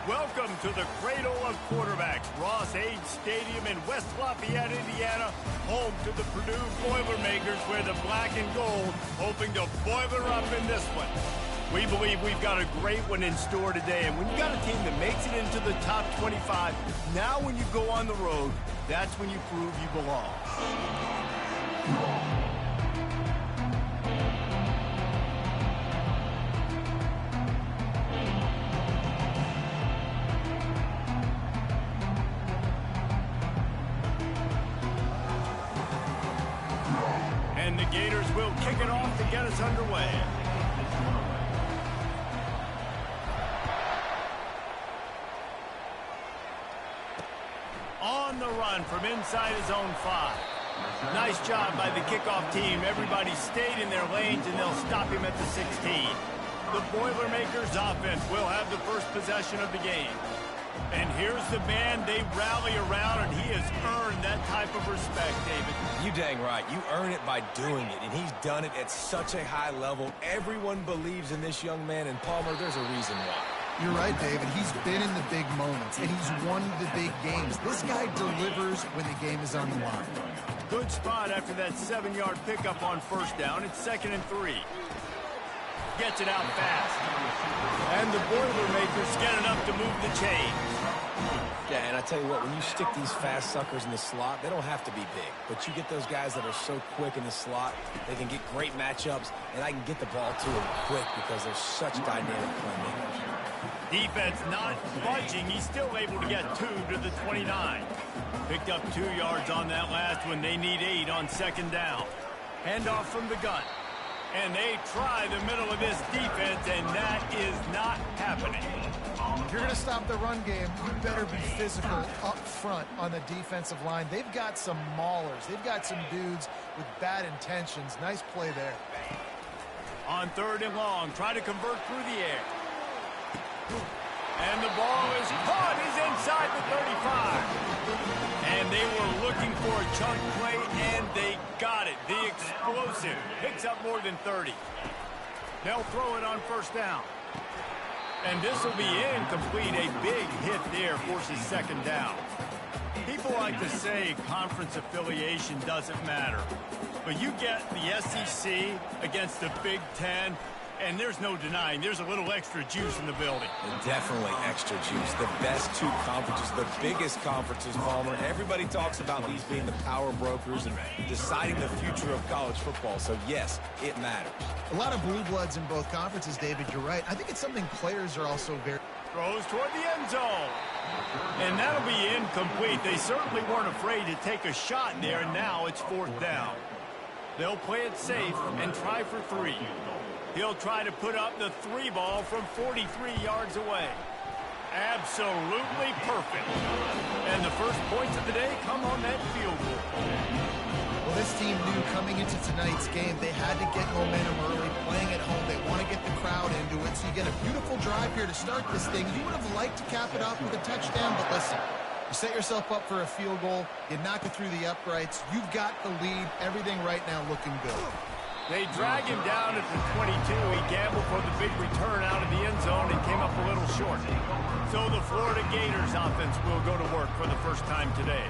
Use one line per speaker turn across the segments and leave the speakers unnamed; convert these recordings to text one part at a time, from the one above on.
Welcome to the Cradle of Quarterbacks, Ross-Ade Stadium in West Lafayette, Indiana, home to the Purdue Boilermakers, where the black and gold hoping to boiler up in this one. We believe we've got a great one in store today, and when you got a team that makes it into the top 25, now when you go on the road, that's when you prove you belong. And the Gators will kick it off to get us underway. On the run from inside his own 5. Nice job by the kickoff team. Everybody stayed in their lanes, and they'll stop him at the 16. The Boilermakers offense will have the first possession of the game. And here's the man they rally around, and he has earned that type of respect, David.
You dang right. You earn it by doing it, and he's done it at such a high level. Everyone believes in this young man, and Palmer, there's a reason why.
You're right, David. He's been in the big moments, and he's won the big games. This guy delivers when the game is on the line.
Good spot after that 7-yard pickup on first down. It's 2nd and 3. Gets it out fast. And the Boilermakers get enough to move the chains.
Yeah, and I tell you what, when you stick these fast suckers in the slot, they don't have to be big. But you get those guys that are so quick in the slot, they can get great matchups, and I can get the ball to them quick because they're such dynamic playmakers.
Defense not budging. He's still able to get 2 to the 29. Picked up 2 yards on that last one. They need 8 on 2nd down. Handoff from the gun. And they try the middle of this defense, and that is not happening.
If you're going to stop the run game, you better be physical up front on the defensive line. They've got some maulers. They've got some dudes with bad intentions. Nice play there.
On 3rd and long, try to convert through the air. And the ball is caught. He's inside the 35. And they were looking for a chunk play, and they got it. The explosive picks up more than 30. They'll throw it on 1st down. And this will be incomplete. A big hit there forces 2nd down. People like to say conference affiliation doesn't matter. But you get the SEC against the Big Ten, and there's no denying there's a little extra juice in the building.
Definitely extra juice. The best 2 conferences, the biggest conferences, Palmer. Everybody talks about these being the power brokers and deciding the future of college football. So, yes, it matters.
A lot of blue bloods in both conferences, David. You're right. I think it's something players are also very...
Throws toward the end zone. And that'll be incomplete. They certainly weren't afraid to take a shot there, and now it's 4th down. They'll play it safe and try for 3. He'll try to put up the 3 ball from 43 yards away. Absolutely perfect. And the first points of the day come on that field goal.
Well, this team knew coming into tonight's game they had to get momentum early, playing at home. They want to get the crowd into it, so you get a beautiful drive here to start this thing. You would have liked to cap it off with a touchdown, but listen, you set yourself up for a field goal, you knock it through the uprights, you've got the lead, everything right now looking good.
They drag him down at the 22. He gambled for the big return out of the end zone and came up a little short. So the Florida Gators offense will go to work for the first time today.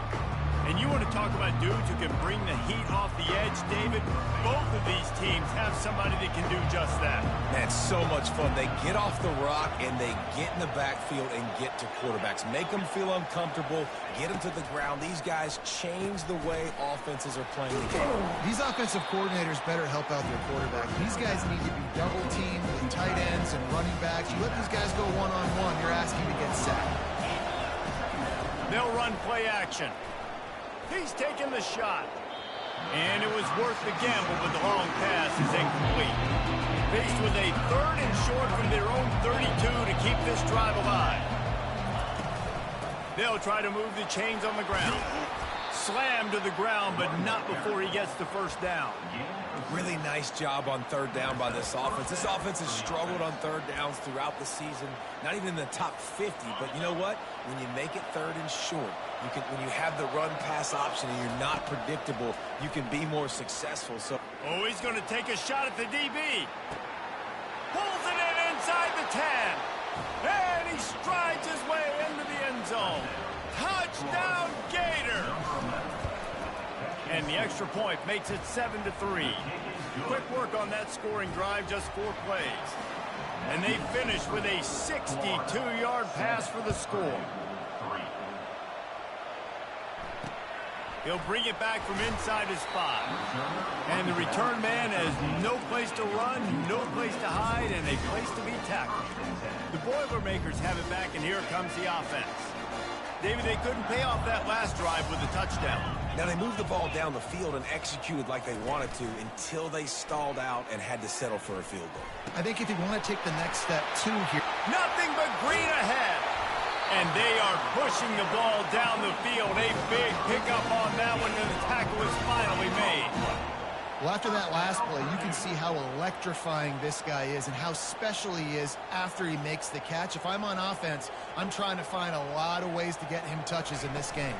And you want to talk about dudes who can bring the heat off the edge, David? Both of these teams have somebody that can do just that.
Man, so much fun. They get off the rock, and they get in the backfield and get to quarterbacks. Make them feel uncomfortable, get them to the ground. These guys change the way offenses are playing the game.
These offensive coordinators better help out their quarterback. These guys need to be double-teamed with tight ends and running backs. You let these guys go one-on-one, you're asking to get sacked.
They'll run play action. He's taking the shot. And it was worth the gamble, but the long pass is incomplete. Faced with a 3rd and short from their own 32 to keep this drive alive. They'll try to move the chains on the ground. Slammed to the ground, but not before he gets the 1st down.
Really nice job on 3rd down by this offense. This offense has struggled on 3rd downs throughout the season. Not even in the top 50, but you know what? When you make it 3rd and short, when you have the run-pass option and you're not predictable, you can be more successful. So,
oh, he's going to take a shot at the DB. Pulls it in inside the 10. And and he strides his way into the end zone. Touchdown, Gator! And the extra point makes it 7-3. Quick work on that scoring drive, just 4 plays. And they finish with a 62-yard pass for the score. He'll bring it back from inside his 5. And the return man has no place to run, no place to hide, and a place to be tackled. The Boilermakers have it back, and here comes the offense. David, they couldn't pay off that last drive with a touchdown.
Now, they moved the ball down the field and executed like they wanted to until they stalled out and had to settle for a field goal.
I think if you want to take the next step, too, here.
Nothing but green ahead. And they are pushing the ball down the field. A big pickup on that one, and the tackle is finally made.
Well, after that last play, you can see how electrifying this guy is and how special he is after he makes the catch. If I'm on offense, I'm trying to find a lot of ways to get him touches in this game.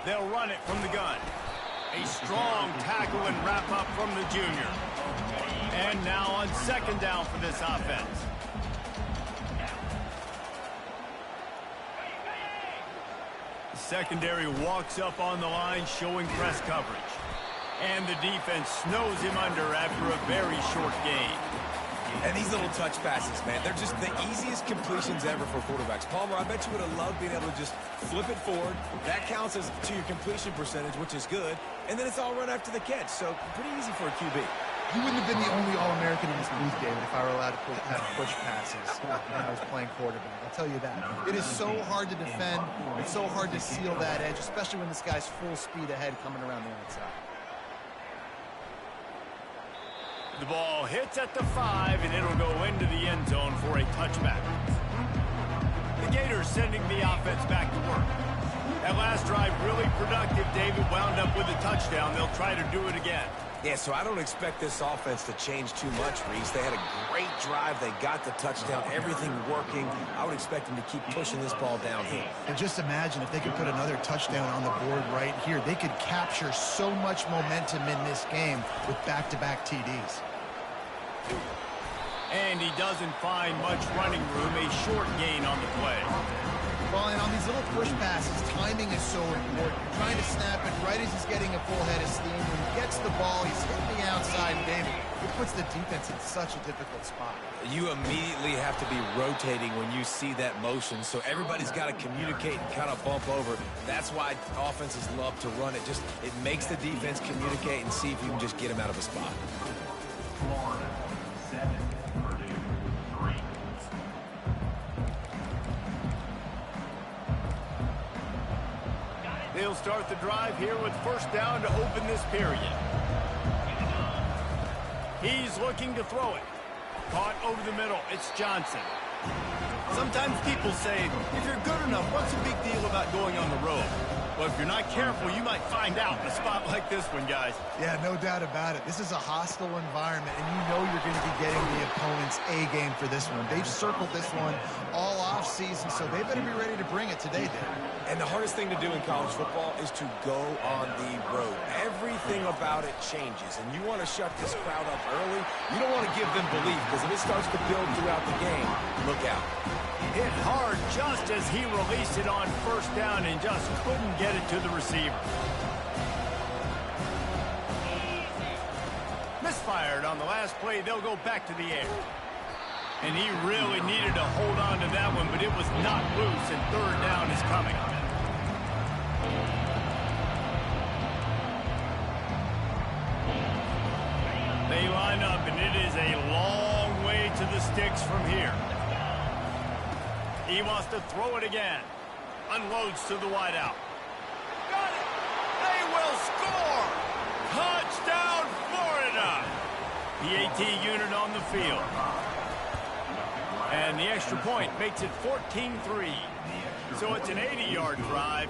They'll run it from the gun. A strong tackle and wrap up from the junior. And now on second down for this offense. The secondary walks up on the line, showing press coverage. And the defense snows him under after a very short gain.
And these little touch passes, man, they're just the easiest completions ever for quarterbacks. Palmer, I bet you would have loved being able to just flip it forward. That counts as to your completion percentage, which is good. And then it's all run after the catch, so pretty easy for a QB.
You wouldn't have been the only All-American in this booth, David, if I were allowed to have push passes when I was playing quarterback. I'll tell you that. It is so hard to defend. It's so hard to seal that edge, especially when this guy's full speed ahead coming around the outside.
The ball hits at the 5, and it'll go into the end zone for a touchback. The Gators sending the offense back to work. That last drive really productive. David wound up with a touchdown. They'll try to do it again.
Yeah, so I don't expect this offense to change too much, Reese. They had a great drive. They got the touchdown, everything working. I would expect them to keep pushing this ball downhill.
And just imagine if they could put another touchdown on the board right here. They could capture so much momentum in this game with back-to-back TDs.
And he doesn't find much running room. A short gain on the play.
Well, and on these little push passes, timing is so important. Trying to snap it right as he's getting a full head of steam. When he gets the ball, he's hitting the outside, and David, it puts the defense in such a difficult spot.
You immediately have to be rotating when you see that motion, so everybody's got to communicate and kind of bump over. That's why offenses love to run it. It makes the defense communicate and see if you can just get him out of a spot.
Florida 7, Purdue 3.
They'll start the drive here with first down to open this period. He's looking to throw it. Caught over the middle. It's Johnson. Sometimes people say, if you're good enough, what's the big deal about going on the road? Well, if you're not careful, you might find out in a spot like this one, guys.
Yeah, no doubt about it. This is a hostile environment, and you know you're going to be getting the opponent's A game for this one. They've circled this one all offseason, so they better be ready to bring it today, Dave.
And the hardest thing to do in college football is to go on the road. Everything about it changes, and you want to shut this crowd up early. You don't want to give them belief, because if it starts to build throughout the game, look out.
Hit hard just as he released it on first down and just couldn't get it to the receiver. Misfired on the last play. They'll go back to the air. And he really needed to hold on to that one, but it was not loose, and third down is coming. They line up, and it is a long way to the sticks from here. He wants to throw it again. Unloads to the wideout. Got it! They will score! Touchdown, Florida! The AT unit on the field. And the extra point makes it 14-3. So it's an 80-yard drive.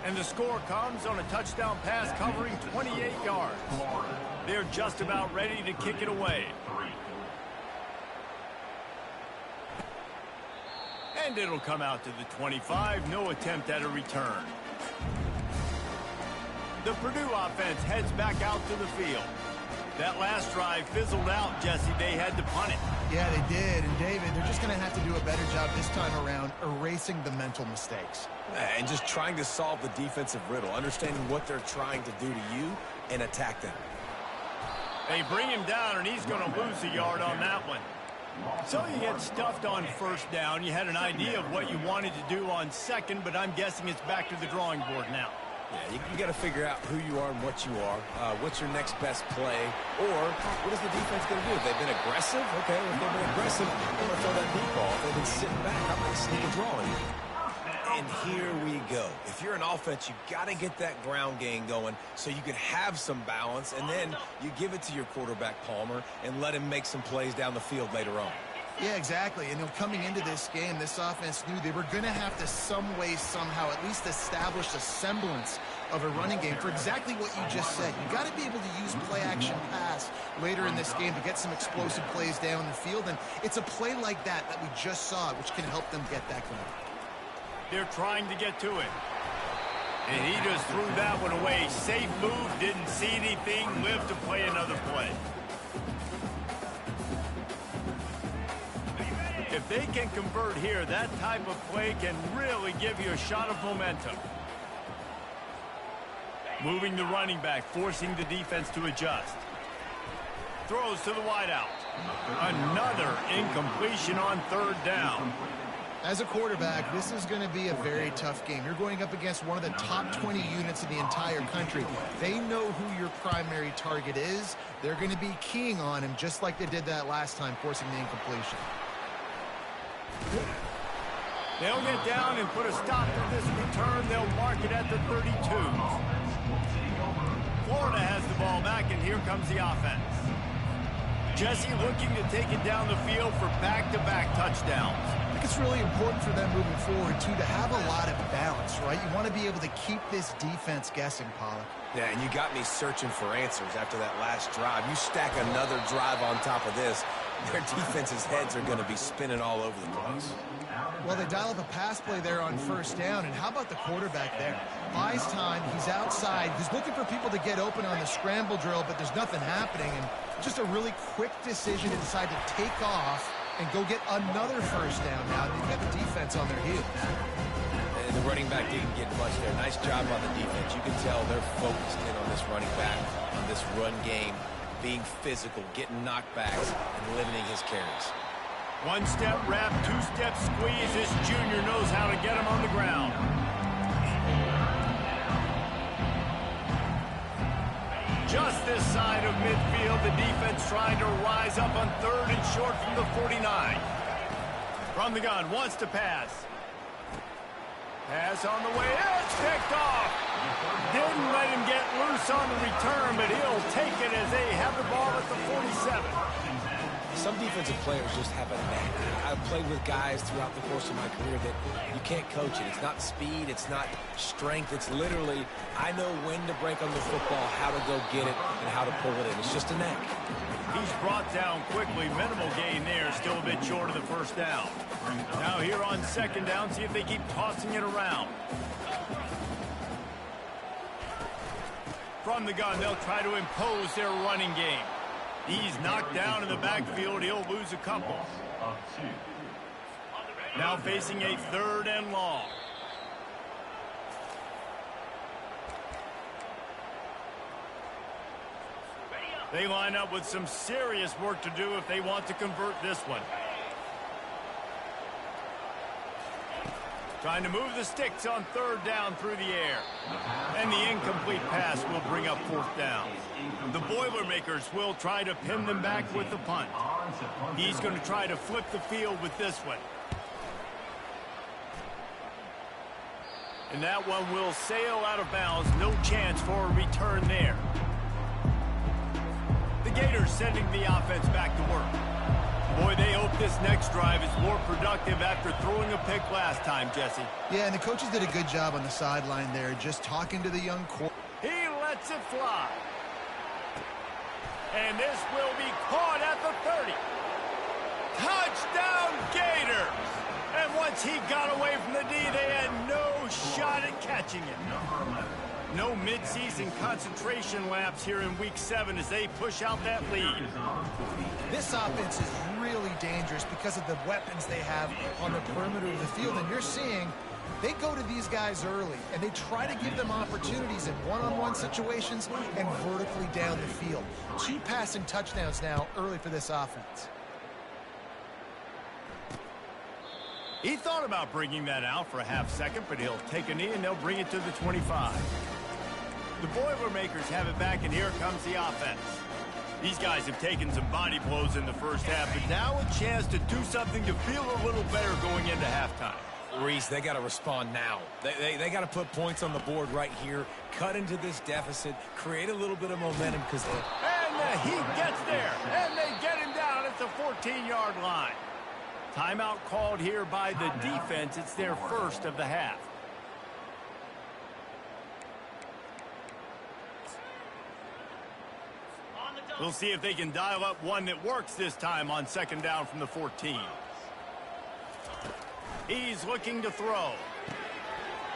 And the score comes on a touchdown pass covering 28 yards. They're just about ready to kick it away. And it'll come out to the 25. No attempt at a return. The Purdue offense heads back out to the field. That last drive fizzled out, Jesse. They had to punt it.
Yeah, they did. And, David, they're just going to have to do a better job this time around erasing the mental mistakes.
And just trying to solve the defensive riddle, understanding what they're trying to do to you and attack them.
They bring him down, and he's going to lose a yard on that one. So you get stuffed on first down. You had an idea of what you wanted to do on second, but I'm guessing it's back to the drawing board now.
Yeah, you got to figure out who you are and what you are. What's your next best play? Or what is the defense going to do? If they've been aggressive, okay, if they've been aggressive, I'm going to throw that deep ball. If they've been sitting back, I'm going to sneak a draw in. And here we go. If you're an offense, you got to get that ground game going so you can have some balance, and then you give it to your quarterback, Palmer, and let him make some plays down the field later on.
Yeah, exactly. And coming into this game, this offense knew they were going to have to some way, somehow, at least establish a semblance of a running game for exactly what you just said. You got to be able to use play-action pass later in this game to get some explosive plays down the field. And it's a play like that we just saw, which can help them get that going.
They're trying to get to it. And he just threw that one away. Safe move, didn't see anything, lived to play another play. If they can convert here, that type of play can really give you a shot of momentum. Moving the running back, forcing the defense to adjust. Throws to the wideout. Another incompletion on third down.
As a quarterback, this is going to be a very tough game. You're going up against one of the top 20 units in the entire country. They know who your primary target is. They're going to be keying on him just like they did that last time, forcing the incompletion.
They'll get down and put a stop to this return. They'll mark it at the 32. Florida has the ball back, and here comes the offense. Jesse looking to take it down the field for back-to-back touchdowns.
I think it's really important for them moving forward, too, to have a lot of balance, right? You want to be able to keep this defense guessing, Pollack.
Yeah, and you got me searching for answers after that last drive. You stack another drive on top of this, their defense's heads are going to be spinning all over the place.
Well, they dial up a pass play there on first down, and how about the quarterback there? Buys time, he's outside, he's looking for people to get open on the scramble drill, but there's nothing happening, and just a really quick decision to decide to take off and go get another first down now. They've got the defense on their heels.
And the running back didn't get much there. Nice job on the defense. You can tell they're focused in on this running back, on this run game, being physical, getting knockbacks, and limiting his carries.
One-step wrap, two-step squeeze. This junior knows how to get him on the ground. Just this side of midfield, the defense trying to rise up on third and short from the 49. From the gun, wants to pass. Pass on the way, it's picked off. Didn't let him get loose on the return, but he'll take it as they have the ball at the 47.
Some defensive players just have a knack. I've played with guys throughout the course of my career that you can't coach it. It's not speed, it's not strength. It's literally, I know when to break on the football, how to go get it, and how to pull it in. It's just a knack.
He's brought down quickly. Minimal gain there. Still a bit short of the first down. Now here on second down, see if they keep tossing it around. From the gun, they'll try to impose their running game. He's knocked down in the backfield. He'll lose a couple. Now facing a third and long. They line up with some serious work to do if they want to convert this one. Trying to move the sticks on third down through the air. And the incomplete pass will bring up fourth down. The Boilermakers will try to pin them back with the punt. He's going to try to flip the field with this one. And that one will sail out of bounds. No chance for a return there. The Gators sending the offense back to work. Boy, they hope this next drive is more productive after throwing a pick last time, Jesse.
Yeah, and the coaches did a good job on the sideline there, just talking to the young quarterback.
He lets it fly. And this will be caught at the 30. Touchdown, Gators! And once he got away from the D, they had no shot at catching it. No mid-season concentration laps here in Week 7 as they push out that lead.
This offense is really dangerous because of the weapons they have on the perimeter of the field. And you're seeing they go to these guys early, and they try to give them opportunities in one-on-one situations and vertically down the field. 2 passing touchdowns now early for this offense.
He thought about bringing that out for a half second, but he'll take a knee and they'll bring it to the 25. The Boilermakers have it back, and here comes the offense. These guys have taken some body blows in the first half, but now a chance to do something to feel a little better going into halftime.
Reese, they got to respond now. They got to put points on the board right here, cut into this deficit, create a little bit of momentum because
And the Heat gets there, and they get him down at the 14-yard line. Timeout called here by the defense. It's their first of the half. We'll see if they can dial up one that works this time on second down from the 14. He's looking to throw.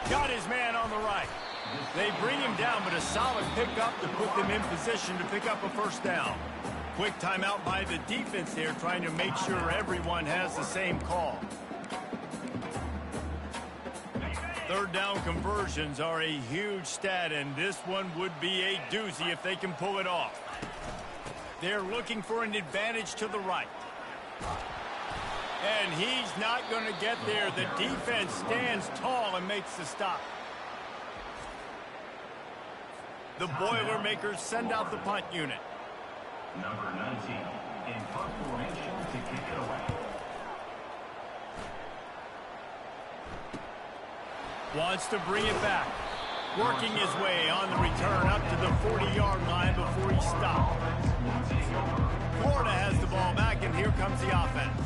Got his man on the right. They bring him down, but a solid pickup to put them in position to pick up a first down. Quick timeout by the defense there, trying to make sure everyone has the same call. Third down conversions are a huge stat, and this one would be a doozy if they can pull it off. They're looking for an advantage to the right. And he's not going to get there. The defense stands tall and makes the stop. The Boilermakers send out the punt unit.
Number 19 in punt formation to kick it away.
Wants to bring it back. Working his way on the return up to the 40-yard line before he stopped. Florida has the ball back, and here comes the offense.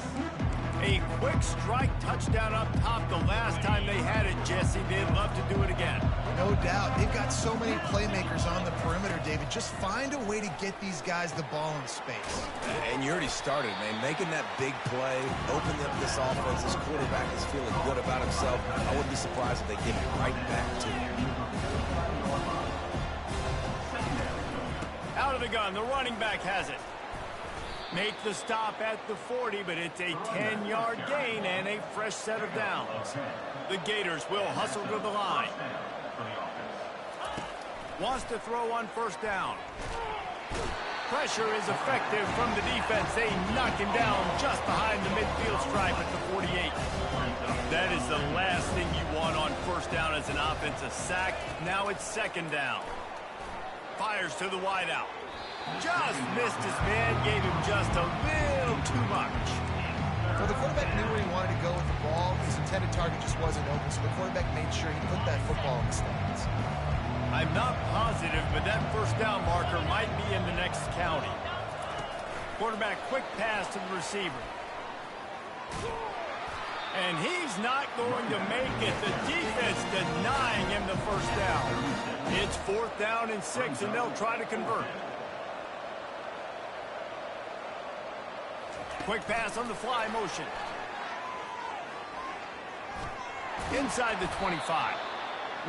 A quick strike touchdown up top the last time they had it, Jesse. They'd love to do it again.
No doubt. They've got so many playmakers on the perimeter, David. Just find a way to get these guys the ball in space.
and you already started, man, making that big play, opening up this offense. This quarterback is feeling good about himself. I wouldn't be surprised if they give it right back to him.
Out of the gun, the running back has it. Make the stop at the 40, but it's a 10-yard gain and a fresh set of downs. The Gators will hustle to the line. Wants to throw on first down. Pressure is effective from the defense. They knock him down just behind the midfield stripe at the 48. That is the last thing you want on first down as an offense, a sack. Now it's second down. Fires to the wideout. Just missed his man, gave him just a little too much.
Well, the quarterback knew where he wanted to go with the ball. His intended target just wasn't open, so the quarterback made sure he put that football in the stands.
I'm not positive, but that first down marker might be in the next county. Quarterback quick pass to the receiver. And he's not going to make it. The defense denying him the first down. It's 4th down and 6, and they'll try to convert. Quick pass on the fly motion. Inside the 25.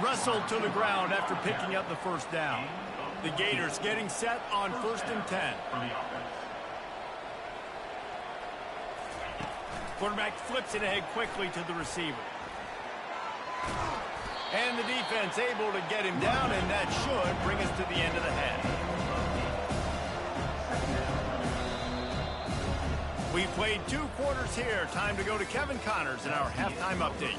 Wrestled to the ground after picking up the first down. The Gators getting set on 1st and 10. Quarterback flips it ahead quickly to the receiver. And the defense able to get him down, and that should bring us to the end of the half. We played 2 quarters here. Time to go to Kevin Connors in our halftime update.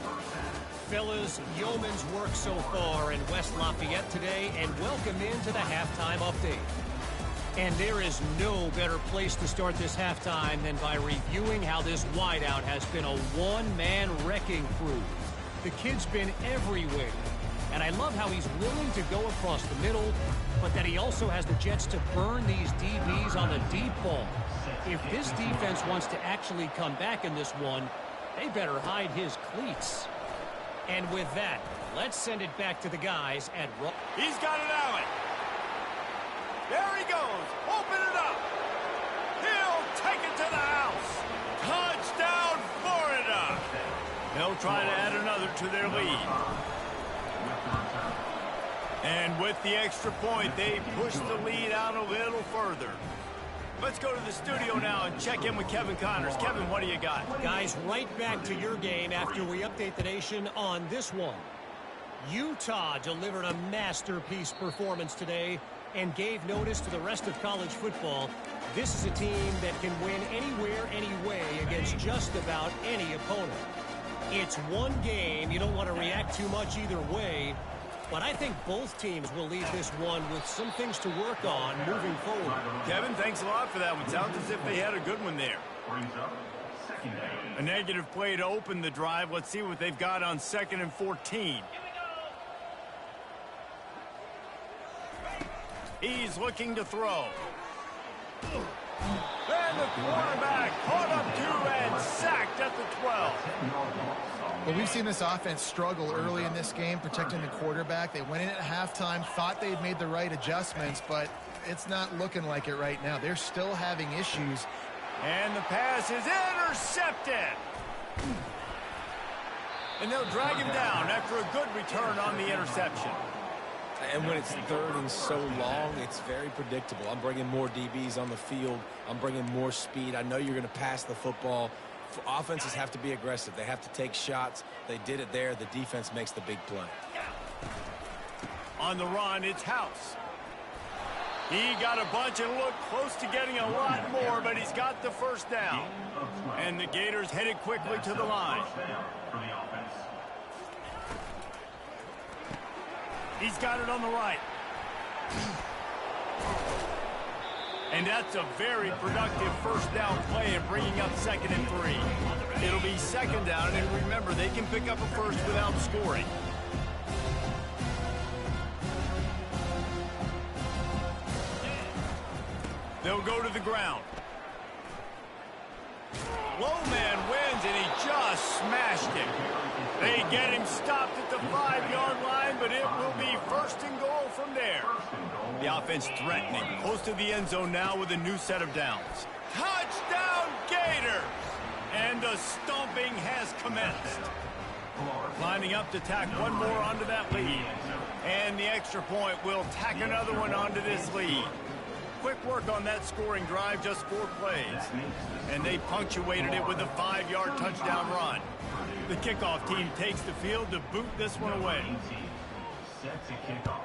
Fellas, yeoman's work so far in West Lafayette today, and welcome into the halftime update. And there is no better place to start this halftime than by reviewing how this wideout has been a one-man wrecking crew. The kid's been everywhere, and I love how he's willing to go across the middle, but that he also has the jets to burn these DBs on the deep ball. If this defense wants to actually come back in this one, they better hide his cleats. And with that, let's send it back to the guys at...
He's got it, Allen. There he goes. Open it up. He'll take it to the house. Touchdown, Florida. They'll try to add another to their lead. And with the extra point, they push the lead out a little further. Let's go to the studio now and check in with Kevin Connors. Kevin, what do you got?
Guys, right back to your game after we update the nation on this one. Utah delivered a masterpiece performance today and gave notice to the rest of college football. This is a team that can win anywhere, anyway against just about any opponent. It's one game. You don't want to react too much either way. But I think both teams will leave this one with some things to work on moving forward.
Kevin, thanks a lot for that one. Sounds as if they had a good one there. A negative play to open the drive. Let's see what they've got on 2nd and 14. He's looking to throw. And the quarterback caught up to and sacked at the 12.
Well, we've seen this offense struggle early in this game, protecting the quarterback. They went in at halftime, thought they'd made the right adjustments, but it's not looking like it right now. They're still having issues.
And the pass is intercepted. And they'll drag him down after a good return on the interception.
And when it's 3rd and so long, it's very predictable. I'm bringing more DBs on the field. I'm bringing more speed. I know you're going to pass the football. Offenses have to be aggressive. They have to take shots. They did it there. The defense makes the big play.
On the run, it's House. He got a bunch and looked close to getting a lot more, but he's got the first down. And the Gators headed quickly to the line. He's got it on the right. And that's a very productive first down play and bringing up 2nd and 3. It'll be 2nd down, and remember, they can pick up a first without scoring. They'll go to the ground. Low man wins, and he just smashed it. They get him stopped at the 5-yard line, but it will be 1st and goal from there. The offense threatening, close to the end zone now with a new set of downs. Touchdown, Gators! And the stomping has commenced. Lining up to tack one more onto that lead. And the extra point will tack another one onto this lead. Quick work on that scoring drive, just 4 plays. And they punctuated it with a 5-yard touchdown run. The kickoff team takes the field to boot this one away.
Set to kick off.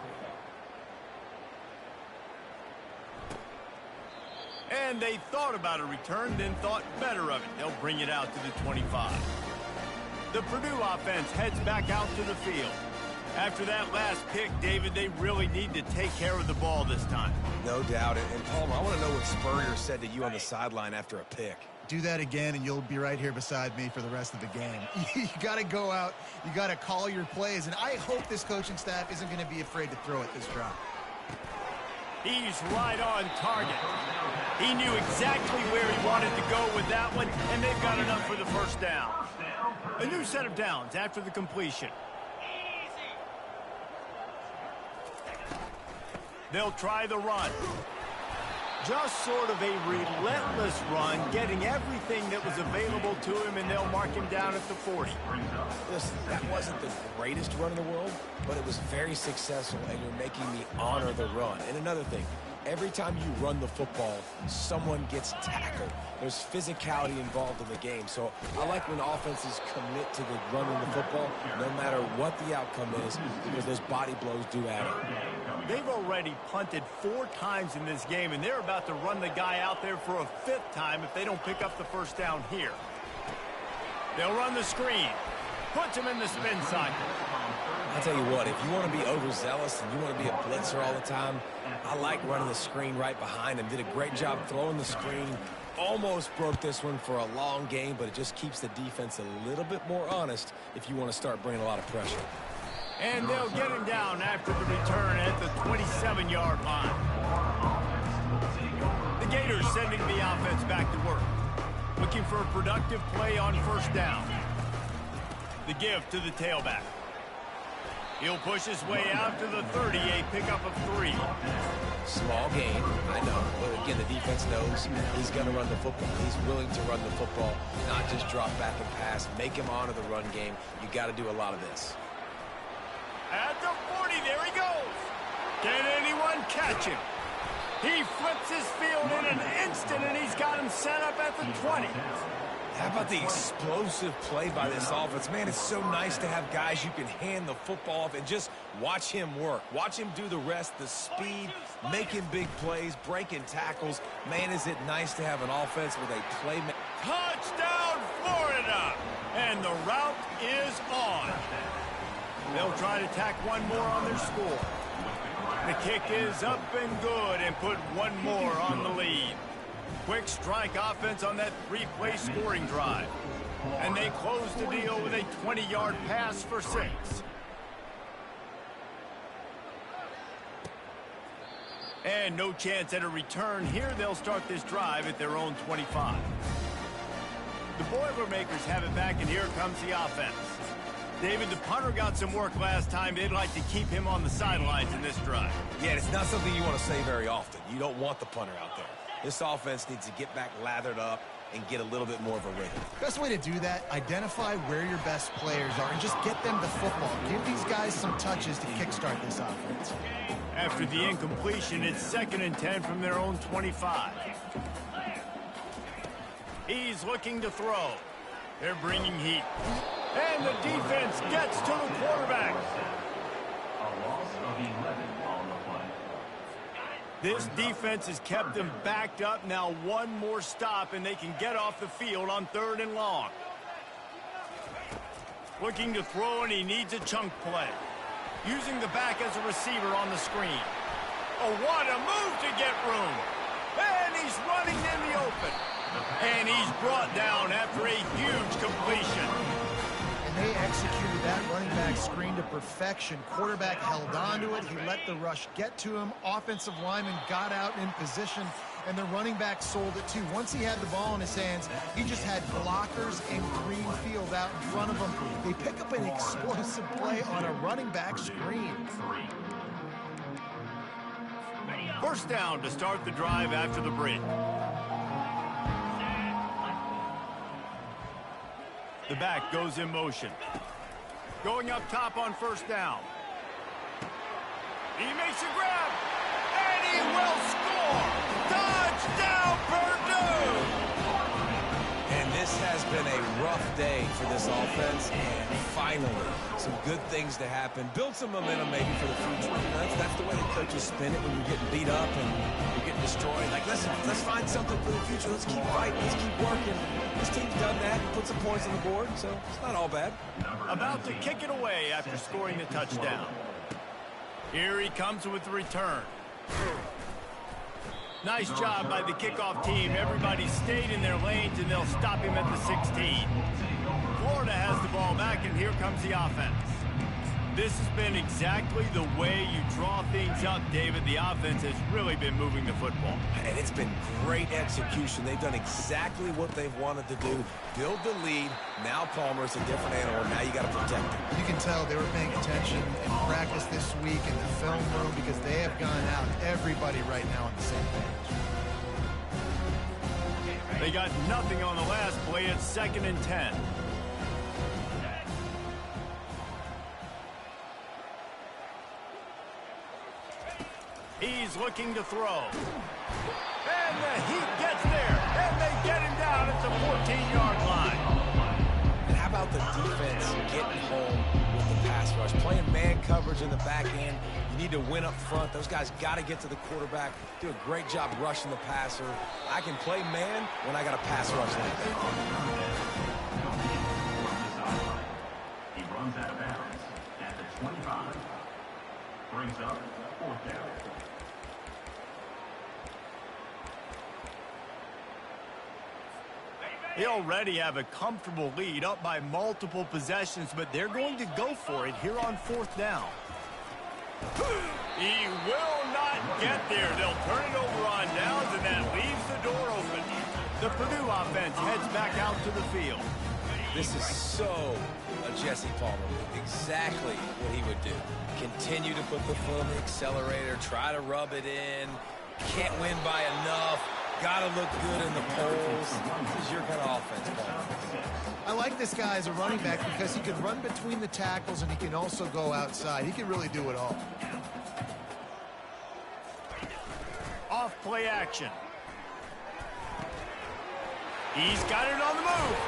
And they thought about a return, then thought better of it. They'll bring it out to the 25. The Purdue offense heads back out to the field. After that last pick, David, they really need to take care of the ball this time.
No doubt. And Palmer, I want to know what Spurrier said to you on the sideline after a pick.
Do that again, and you'll be right here beside me for the rest of the game. You got to go out. You got to call your plays, and I hope this coaching staff isn't going to be afraid to throw it this drive.
He's right on target. He knew exactly where he wanted to go with that one, and they've got enough for the first down. A new set of downs after the completion. They'll try the run. Just sort of a relentless run, getting everything that was available to him, and they'll mark him down at the 40.
Listen, that wasn't the greatest run in the world, but it was very successful, and you're making me honor the run. And another thing, every time you run the football, someone gets tackled. There's physicality involved in the game. So I like when offenses commit to the running the football, no matter what the outcome is, because those body blows do add up.
They've already punted 4 times in this game, and they're about to run the guy out there for a 5th time if they don't pick up the first down here. They'll run the screen. Puts him in the spin cycle.
I'll tell you what, if you want to be overzealous and you want to be a blitzer all the time, I like running the screen right behind him. Did a great job throwing the screen. Almost broke this one for a long game, but it just keeps the defense a little bit more honest if you want to start bringing a lot of pressure.
And they'll get him down after the return at the 27-yard line. The Gators sending the offense back to work. Looking for a productive play on first down. The give to the tailback. He'll push his way out to the 30, a pickup of 3.
Small game, I know. But again, the defense knows he's going to run the football. He's willing to run the football, not just drop back and pass. Make him honor the run game. You got to do a lot of this.
At the 40, there he goes. Can anyone catch him? He flips his field in an instant, and he's got him set up at the 20.
How about the explosive play by this offense? Man, it's so nice to have guys you can hand the football off and just watch him work. Watch him do the rest, the speed, making big plays, breaking tackles. Man, is it nice to have an offense with a playmaker.
Touchdown, Florida! And the route is on. They'll try to tack one more on their score. The kick is up and good and put one more on the lead. Quick strike offense on that three-play scoring drive. And they close the deal with a 20-yard pass for 6. And no chance at a return here. They'll start this drive at their own 25. The Boilermakers have it back, and here comes the offense. David, the punter got some work last time. They'd like to keep him on the sidelines in this drive.
Yeah, it's not something you want to say very often. You don't want the punter out there. This offense needs to get back lathered up and get a little bit more of a rhythm.
Best way to do that, identify where your best players are and just get them the football. Give these guys some touches to kickstart this offense.
After the incompletion, it's 2nd and 10 from their own 25. He's looking to throw. They're bringing heat. And the defense gets to the quarterback.
A loss of 11 on the play.
This defense has kept them backed up. Now one more stop, and they can get off the field on 3rd and long. Looking to throw, and he needs a chunk play. Using the back as a receiver on the screen. Oh, what a move to get room. And he's running in the open. And he's brought down after a huge completion.
And they executed that running back screen to perfection. Quarterback held on to it. He let the rush get to him. Offensive lineman got out in position, and the running back sold it too. Once he had the ball in his hands, he just had blockers and green field out in front of him. They pick up an explosive play on a running back screen.
1st down to start the drive after the break. The back goes in motion. Going up top on 1st down. He makes a grab, and he will score! Touchdown, Purdue!
And this has been a rough day for this offense, and finally, some good things to happen. Build some momentum maybe for the future. That's the way the coaches spin it when you're getting beat up and you're getting destroyed. Like, listen, let's find something for the future. Let's keep fighting. Let's keep working. This team's done that and put some points on the board, so it's not all bad.
About to kick it away after scoring the touchdown. Here he comes with the return. Nice job by the kickoff team. Everybody stayed in their lanes, and they'll stop him at the 16. Florida has the ball back, and here comes the offense. This has been exactly the way you draw things up, David. The offense has really been moving the football.
And it's been great execution. They've done exactly what they've wanted to do. Build the lead. Now Palmer's a different animal. Now you got to protect him.
You can tell they were paying attention in practice this week in the film room because they have gone out, everybody right now on the same page.
They got nothing on the last play. It's 2nd and 10. He's looking to throw. And the heat gets there. And they get him down at the 14-yard line.
And how about the defense getting home with the pass rush? Playing man coverage in the back end. You need to win up front. Those guys got to get to the quarterback. Do a great job rushing the passer. I can play man when I got a pass rush like that.
He runs out of bounds at the 25. Brings up 4th down.
They already have a comfortable lead, up by multiple possessions, but they're going to go for it here on 4th down. He will not get there. They'll turn it over on downs, and that leaves the door open. The Purdue offense heads back out to the field.
This is so a Jesse Palmer move. Exactly what he would do. Continue to put the foot on the accelerator, try to rub it in. Can't win by enough. Got to look good in the polls. This is your kind of offense, Palmer.
I like this guy as a running back because he can run between the tackles and he can also go outside. He can really do it all.
Off play action. He's got it on the move.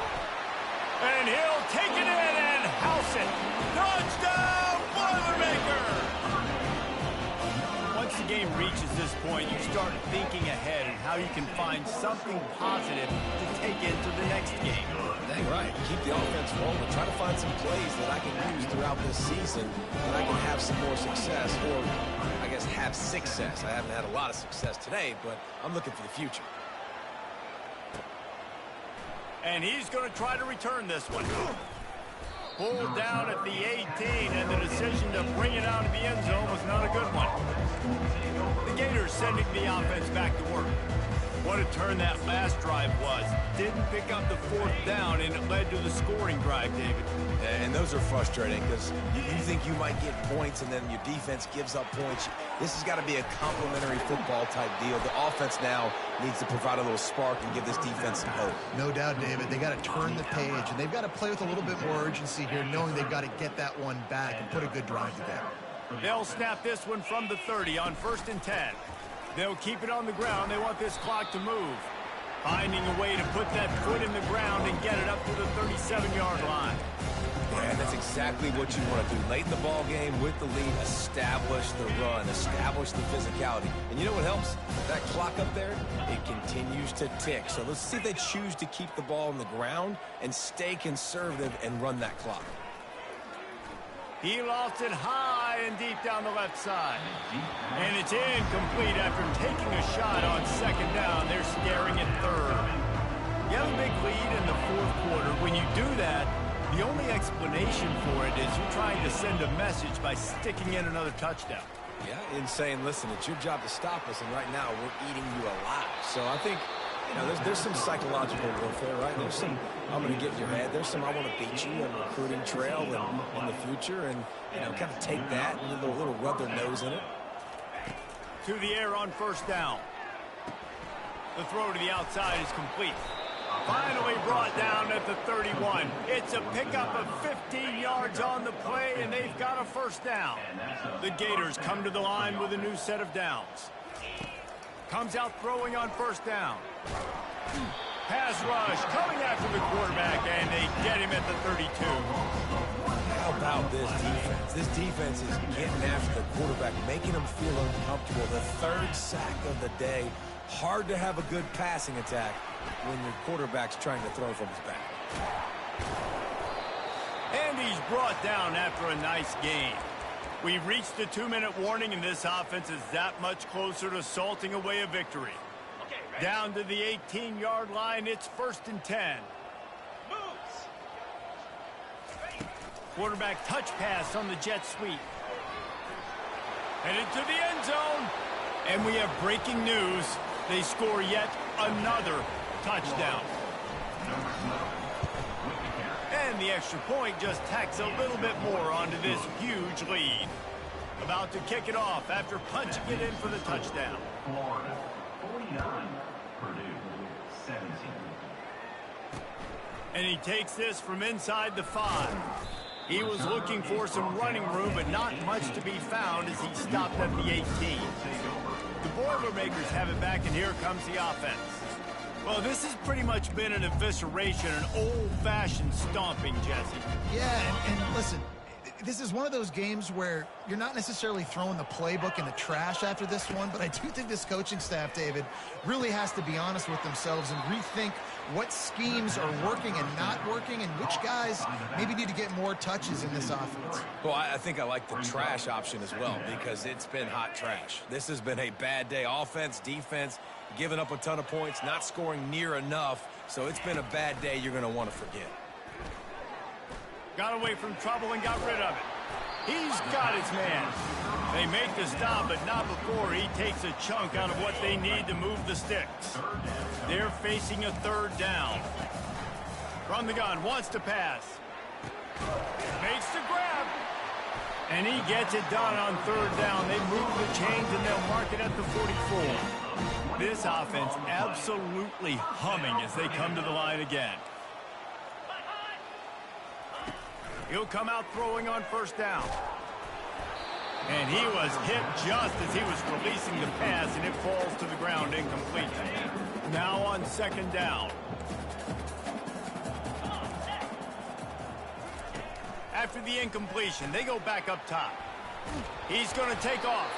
And he'll take it in and house it. Touchdown, Boilermaker! Once the game reaches this point, you start thinking ahead and how you can find something positive to take into the next game.
Dang right. Keep the offense rolling. Try to find some plays that I can use throughout this season that I can have some more success, or I guess have success. I haven't had a lot of success today, but I'm looking for the future.
And he's going to try to return this one. Pulled down at the 18, and the decision to bring it out of the end zone was not a good one. The Gators sending the offense back to work. What a turn that last drive was. Didn't pick up the fourth down, and it led to the scoring drive, David.
And those are frustrating because you think you might get points and then your defense gives up points. This has got to be a complementary football type deal. The offense now needs to provide a little spark and give this defense some hope.
No doubt, David. They got to turn the page, and they've got to play with a little bit more urgency here, knowing they've got to get that one back and put a good drive together.
They'll snap this one from the 30 on 1st and 10. They'll keep it on the ground. They want this clock to move. Finding a way to put that foot in the ground and get it up to the 37-yard line.
And that's exactly what you want to do. Late in the ball game with the lead, establish the run, establish the physicality. And you know what helps? That clock up there, it continues to tick. So let's see if they choose to keep the ball on the ground and stay conservative and run that clock.
He lost it high and deep down the left side. And it's incomplete after taking a shot on 2nd down. They're staring at 3rd. You have a big lead in the 4th quarter. When you do that, the only explanation for it is you're trying to send a message by sticking in another touchdown.
Yeah, and saying, listen, it's your job to stop us, and right now we're eating you alive. So I think, you know, there's some psychological warfare, right? There's some, I'm going to get in your head. There's some, I want to beat you on the recruiting trail and in the future, and, you know, kind of take that and a little rub their nose in it.
To the air on 1st down. The throw to the outside is complete. Finally brought down at the 31. It's a pickup of 15 yards on the play, and they've got a 1st down. The Gators come to the line with a new set of downs. Comes out throwing on 1st down. Pass rush coming after the quarterback, and they get him at the 32.
How about this defense? This defense is getting after the quarterback, making him feel uncomfortable. The 3rd sack of the day. Hard to have a good passing attack when your quarterback's trying to throw from his back.
And he's brought down after a nice gain. We've reached the 2-minute warning, and this offense is that much closer to salting away a victory. Down to the 18-yard line, it's 1st and 10. Quarterback touch pass on the jet sweep. Headed to the end zone. And we have breaking news. They score yet another touchdown. And the extra point just tacks a little bit more onto this huge lead. About to kick it off after punching it in for the touchdown.
Florida, 49. Purdue, 17.
And he takes this from inside the 5. He was looking for some running room, but not much to be found as he stopped at the 18. The Boilermakers have it back, and here comes the offense. Well, this has pretty much been an evisceration, an old-fashioned stomping, Jesse.
Yeah, and listen, this is one of those games where you're not necessarily throwing the playbook in the trash after this one, but I do think this coaching staff, David, really has to be honest with themselves and rethink what schemes are working and not working and which guys maybe need to get more touches in this offense.
Well, I think I like the trash option as well because it's been hot trash. This has been a bad day. Offense, defense, giving up a ton of points, not scoring near enough. So it's been a bad day you're going to want to forget.
Got away from trouble and got rid of it. He's got his man. They make the stop, but not before he takes a chunk out of what they need to move the sticks. They're facing a 3rd down. From the gun, wants to pass. Makes the grab. And he gets it done on 3rd down. They move the chains, and they'll mark it at the 44. This offense absolutely humming as they come to the line again. He'll come out throwing on first down. And he was hit just as he was releasing the pass, and it falls to the ground incomplete. Now on second down. After the incompletion, they go back up top. He's going to take off.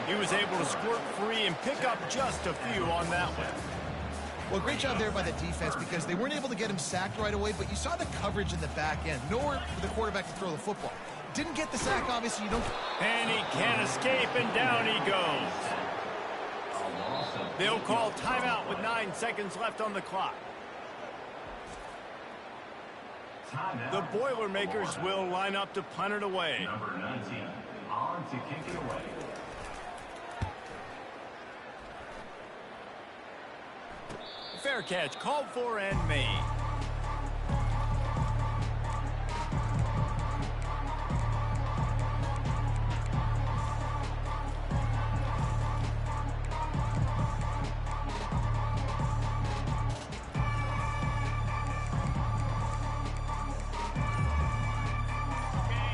He was able to squirt free and pick up just a few on that one.
Well, great job there by the defense because they weren't able to get him sacked right away, but you saw the coverage in the back end. Nowhere for the quarterback to throw the football. Didn't get the sack, obviously. You don't.
And he can't escape, and down he goes. They'll call timeout with 9 seconds left on the clock. The Boilermakers will line up to punt it away.
Number 19, on to kick it away.
Fair catch called for and made.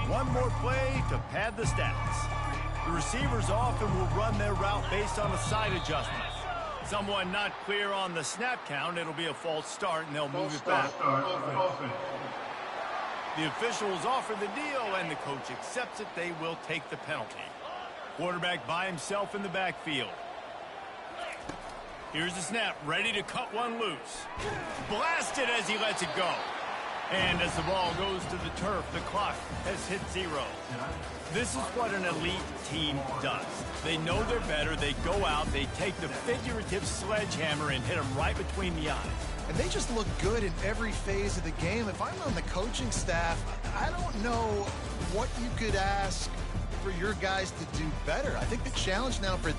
One more play to pad the stats. The receivers often will run their route based on a side adjustment. Someone not clear on the snap count, it'll be a false start, and they'll move it back. The officials offer the deal, and the coach accepts it. They will take the penalty. Quarterback by himself in the backfield. Here's the snap, ready to cut one loose. Blasted as he lets it go. And as the ball goes to the turf, the clock has hit 0. This is what an elite team does. They know they're better. They go out. They take the figurative sledgehammer and hit them right between the eyes.
And they just look good in every phase of the game. If I'm on the coaching staff, I don't know what you could ask for your guys to do better. I think the challenge now for